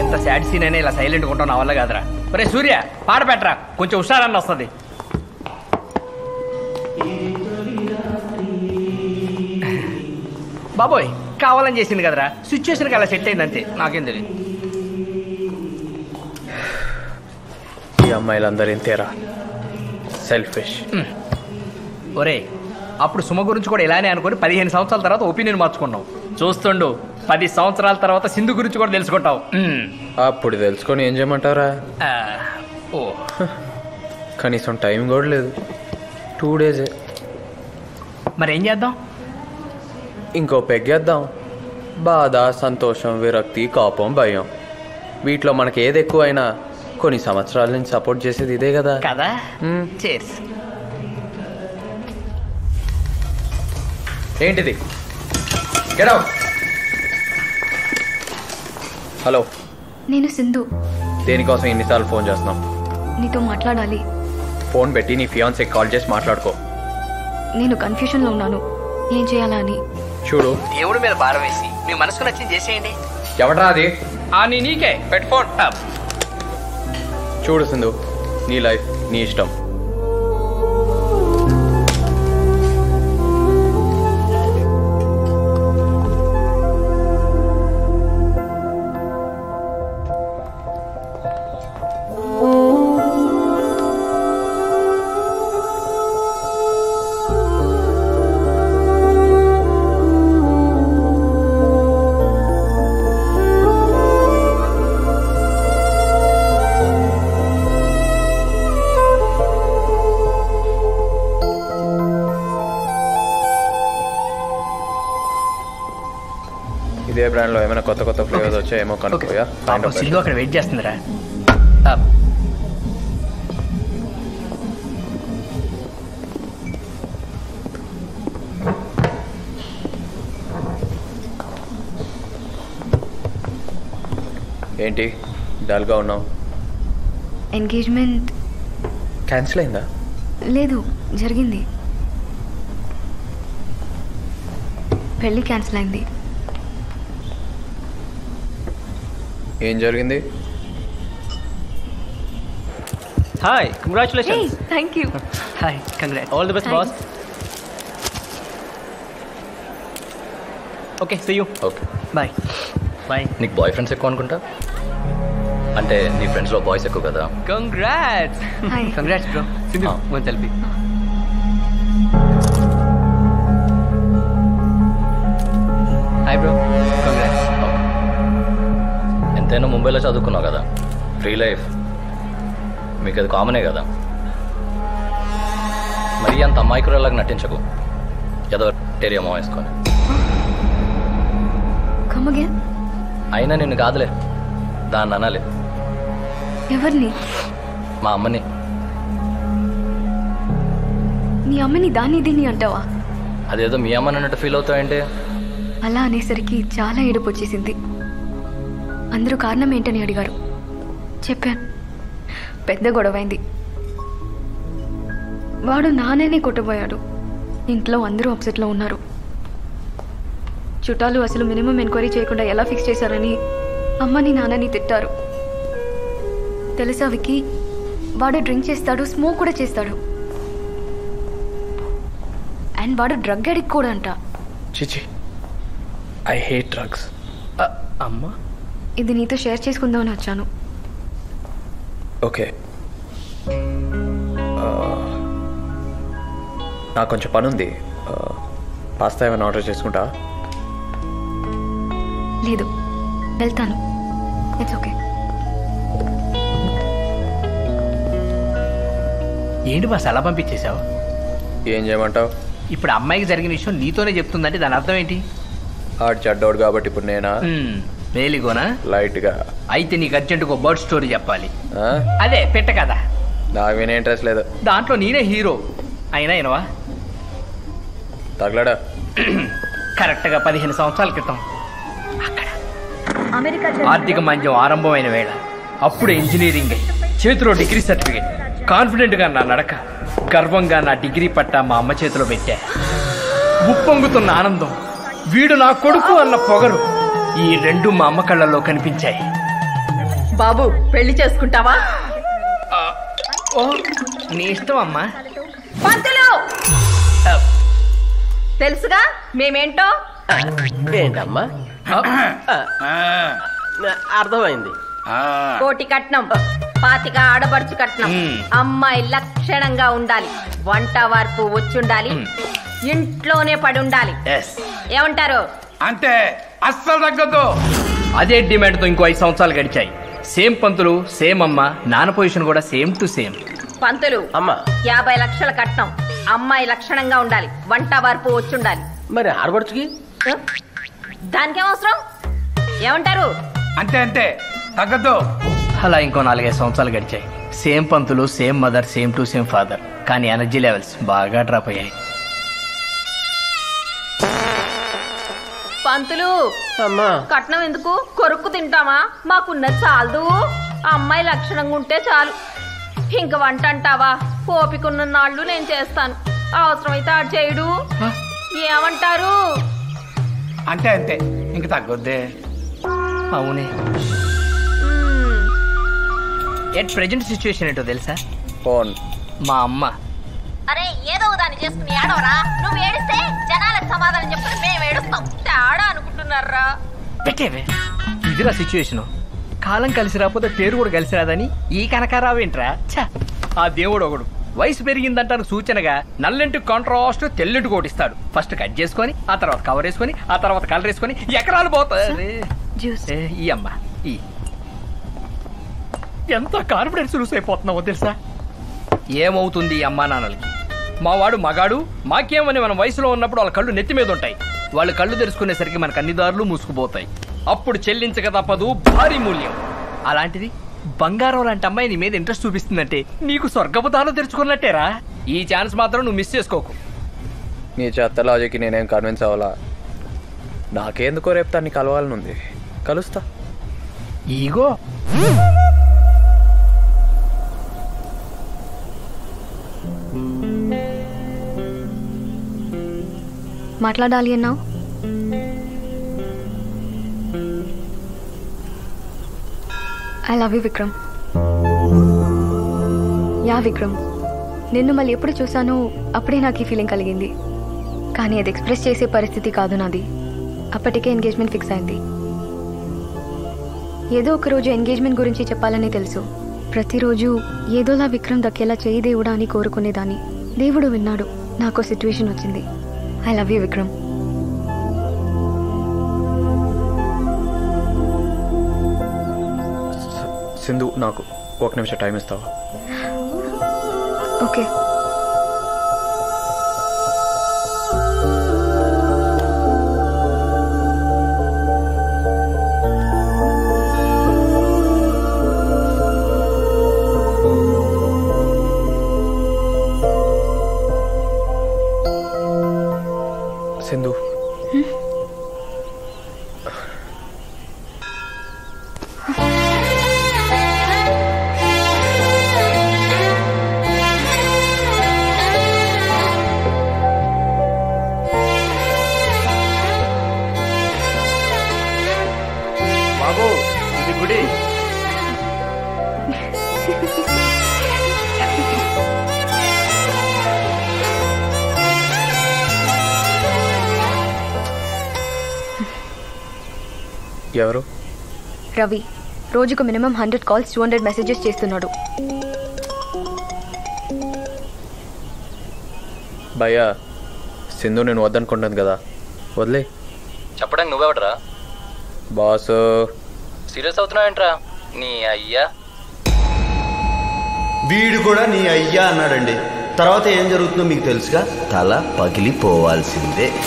ఎంత sad scene అయినా ఇలా సైలెంట్గా ఉంటావు నా వల్ల కాదురా. ఒరే సూర్య పాట పెట్టరా, కొంచెం హుషారన్న వస్తుంది. బాబోయ్ కావాలని చేసింది కదరా, సిచ్యువేషన్కి అలా సెట్ అయింది అంతే, నాకేం తెలియదు. ఈ అమ్మాయిలందరూ ఇంతేరా, సెల్ఫిష్. ఒరే అప్పుడు సుమ గురించి కూడా ఇలానే అనుకుని 15 సంవత్సరాల తర్వాత ఒపీనియన్ మార్చుకున్నావు. చూస్తుండు 10 సంవత్సరాల తర్వాత సింధు గురించి కూడా తెలుసుకుంటావు. అప్పుడు తెలుసుకొని ఏం చేయమంటారా? ఓ కనీసం టైం కూడా లేదు, 2 డేసే. మరేం చేద్దాం? ఇంకో పెగ్గేద్దాం. బాధ, సంతోషం, విరక్తి, కోపం, భయం, వీటిలో మనకి ఏది ఎక్కువైనా కొన్ని సంవత్సరాల నుంచి సపోర్ట్ చేసేది ఇదే కదా. కదా. చేర్స్. ఏంటిది? Get out. హలో, నేను సింధు. దేనికోసం ఎన్నిసార్లు ఫోన్ చేస్తున్నాం? నీతో మాట్లాడాలి. ఫోన్ పెట్టి నీ ఫియాన్సీ కాల్ చేసి మాట్లాడుకో. నేను కన్ఫ్యూషన్లో ఉన్నాను, ఏం చేయాలా అని. చూడు, దేవుడి మీద భారం వేసి మీ మనసుకు నచ్చింది చేసేయండి. ఎవడరా అది? నీకే పెట్ ఫోన్. చూడు సింధు, నీ లైఫ్ నీ ఇష్టం. ఇదే బ్రాండ్ లో ఏమైనా కొత్త కొత్త ఫ్లేవర్స్ వచ్చాయేమో కనుక్కోయా. సింధు అక్కడ వెయిట్ చేస్తుందిరా. ఏంటి డల్గా ఉన్నావు? ఎంగేజ్మెంట్ క్యాన్సిల్ అయిందా? లేదు, జరిగింది. పెళ్ళి క్యాన్సిల్ అయింది. ఏం జరిగింది? Hi, congratulations. Thank you. Hi, congrats. All the best boss. Okay, see you. Okay, bye. Bye. నీకు బాయ్ ఫ్రెండ్స్ ఎక్కువ అనుకుంటా, అంటే నీ ఫ్రెండ్స్లో బాయ్స్ ఎక్కువ కదా. Congrats. Hi. Congrats bro. Sindhu one selfie. Hi bro, congrats. ఎంతైనా ముంబైలో చదువుకున్నావు కదా, ఫ్రీ లైఫ్ మీకు అది కామనే కదా. మరీ అంత అమ్మాయికురాలాగా నటించకు, ఏదో టేరియా మో వేసుకొని. అయినా నిన్ను కాదులే, దాన్ని అనాలి. ఎవరిని? మా అమ్మని. మీ అమ్మని దాన్ని దీన్ని అంటావా? అదేదో మీ అమ్మని అన్నట్టు ఫీల్ అవుతావేంటి? అలా అనేసరికి చాలా ఏడుపు వచ్చేసింది. అందరూ కారణం ఏంటని అడిగారు, చెప్పాను. పెద్ద గొడవైంది. వాడు నాన్ననే కొట్టబోయాడు. ఇంట్లో అందరూ అప్సెట్లో ఉన్నారు. చుట్టాలు అసలు మినిమం ఎంక్వైరీ చేయకుండా ఎలా ఫిక్స్ చేశారని అమ్మని నాన్నని తిట్టారు. తెలుసా విక్కీ, వాడు డ్రింక్ చేస్తాడు, స్మోక్ కూడా చేస్తాడు. అండ్ వాడు డ్రగ్ అడిక్ట్ కూడా అంట. చిచి, ఐ హేట్ డ్రగ్స్. అమ్మా, ఇది నీతో షేర్ చేసుకుందామని వచ్చాను. ఓకే, నాకు కొంచెం పని ఉంది. పాస్తా ఏమైనా ఆర్డర్ చేసుకుంటా? లేదు, వెళ్తాను. It's okay. ఏంటి బాస్ అలా పంపించేశావు? ఏం చేయమంటావు? ఇప్పుడు అమ్మాయికి జరిగిన విషయం నీతోనే చెప్తుందంటే దాని అర్థం ఏంటి? ఆడు చెడ్డోడు కాబట్టి ఇప్పుడు నేనా? మేలిగోనా? లైట్గా. అయితే నీకు అర్జెంటుగా బర్డ్ స్టోరీ చెప్పాలి. అదే పెట్ట కదా. నాకు వినే ఇంట్రెస్ట్ లేదు. దాంట్లో నేనే హీరో. అయినా ఏనవా తగలడా? కరెక్ట్గా 15 సంవత్సరాల క్రితం అక్కడ ఆర్థిక మాంద్యం ఆరంభమైన వేళ, అప్పుడే ఇంజనీరింగ్ అయ్యి చేతిలో డిగ్రీ సర్టిఫికేట్, కాన్ఫిడెంట్గా నా నడక, గర్వంగా నా డిగ్రీ పట్టా మా అమ్మ చేతిలో పెట్టా. ఉప్పొంగుతున్న ఆనందం, వీడు నా కొడుకు అన్న పొగరు, ఈ రెండు మా అమ్మ కళ్ళల్లో కనిపించాయి. బాబు పెళ్లి చేసుకుంటావా? ఓ నీ ఇష్టం అమ్మా. పంతులు తెలుసుగా మేమేంటో. ఏంటమ్మా? అర్థమైంది. కోటి కట్నం, 25 ఆడపడుచు కట్నం. అమ్మాయి లక్షణంగా ఉండాలి, వంట వార్పు వచ్చుండాలి, ఇంట్లోనే పడి ఉండాలి. ఏమంటారు? అంతే, అస్సలు తగ్గదు. అదే డిమాండ్ తో ఇంకో 5 సంవత్సరాలు గడిచాయి. సేమ్ పంతులు, సేమ్ అమ్మ, నాన్న పొజిషన్ కూడా సేమ్ టు సేమ్. పంతులు అమ్మా 50 లక్షల కట్నం, అమ్మాయి లక్షణంగా ఉండాలి, వంట వార్పు వచ్చుండాలి. మరి ఆడబడుచుకి దానికేం అవసరం? ఏమంటారు? అంతే అంతే, తగ్గదు. అలా ఇంకో 4-5 సంవత్సరాలు గడిచాయి. Same Pantulu, same mother, same to same father. కానీ ఎనర్జీ లెవెల్స్ బాగా డ్రాప్ అయ్యాయి. పంతులు అమ్మా కట్నం ఎందుకు? కొరుక్కు తింటామా? మాకున్నది చాలదు. అమ్మాయి లక్షణంగా ఉంటే చాలు. ఇంక వంట అంటావా? ఓపికన్న నాళ్ళు నేను చేస్తాను, అవసరమైతే ఆడు చేయడు. ఏమంటారు? అంతే అంతే, ఇంక తగ్గొద్దే. అవునే. ఎట్ ప్రెజెంట్ సిచ్యువేషన్ ఏంటో తెలుసా? ఫోన్ మా అమ్మ అరే ఏదో దాన్ని చేసుకుని ఏడవరా. నువ్వు ఏడిస్తే జనాలకు సమాధానం చెప్పుకుని మేము ఏడుస్తాం. తేడా అనుకుంటున్నారా? పెట్టేవే, ఇదిరా సిచ్యువేషన్. కాలం కలిసి రాకపోతే పేరు కూడా కలిసి రాదని ఈ కనకారావేంట్రా? ఛా, ఆ దేవుడు ఒకడు వయసు పెరిగిందంటాను సూచనగా నల్లెంటి కాంట్రాస్ట్ తెల్లెంటి కోటిస్తాడు. ఫస్ట్ కట్ చేసుకొని, ఆ తర్వాత కవర్ వేసుకొని, ఆ తర్వాత కలర్ వేసుకొని ఎకరాలు పోతాయి. ఈ అమ్మ ఈ ఎంత కాన్ఫిడెన్స్ లూస్ అయిపోతున్నావో తెలుసా? ఏమవుతుంది ఈ అమ్మా నాన్నలకి? మా వాడు మగాడు, మాకేమని మనం వయసులో ఉన్నప్పుడు వాళ్ళ కళ్ళు నెత్తి మీద ఉంటాయి. వాళ్ళు కళ్ళు తెరుచుకునేసరికి మనకు అన్ని దారులు మూసుకుపోతాయి. అప్పుడు చెల్లించక తప్పదు భారీ మూల్యం. అలాంటిది బంగారం లాంటి అమ్మాయి నీ మీద ఇంట్రెస్ట్ చూపిస్తుందంటే నీకు స్వర్గపు దానం తెరుచుకున్నట్టేరా. ఈ ఛాన్స్ మాత్రం నువ్వు మిస్ చేసుకోకు. నీ చెత్త లాజిక్కి నేనేం కన్విన్స్ అవ్వాలా? నాకేందుకో రేపు తన్ని కలవాలనుంది. కలుస్తా. ఈగో మాట్లాడాలి అన్నావు. I love you Vikram. Yeah Vikram, నిన్ను మళ్ళీ ఎప్పుడు చూసానో అప్పుడే నాకు ఈ ఫీలింగ్ కలిగింది. కానీ అది ఎక్స్ప్రెస్ చేసే పరిస్థితి కాదు నాది. అప్పటికే ఎంగేజ్మెంట్ ఫిక్స్ అయింది. ఏదో ఒకరోజు ఎంగేజ్మెంట్ గురించి చెప్పాలని తెలుసు. ప్రతిరోజు ఏదోలా విక్రమ్ దక్కేలా చేయి దేవుడా అని కోరుకునేదాన్ని. దేవుడు విన్నాడు. నాకు సిచ్యువేషన్ వచ్చింది. I love you Vikram. Sindhu, నాకు 1 నిమిషం టైం ఇస్తావా? ఓకే. సింధు, బాబు ఇది గుడి. ఎవరు? రవి రోజుకు మినిమం 100 కాల్స్, 200 మెసేజెస్ చేస్తున్నాడు. భయ్యా, సింధు నేను వద్దనుకుంటాను కదా, వదిలే. చెప్పడానికి నువ్వెవడరా? బాసు. సీరియస్ అవుతున్నావేంట్రా? నీ అయ్యా వీడు కూడా నీ అయ్యా అన్నాడండి. తర్వాత ఏం జరుగుతుందో మీకు తెలుసుగా, తల పగిలిపోవాల్సిందే.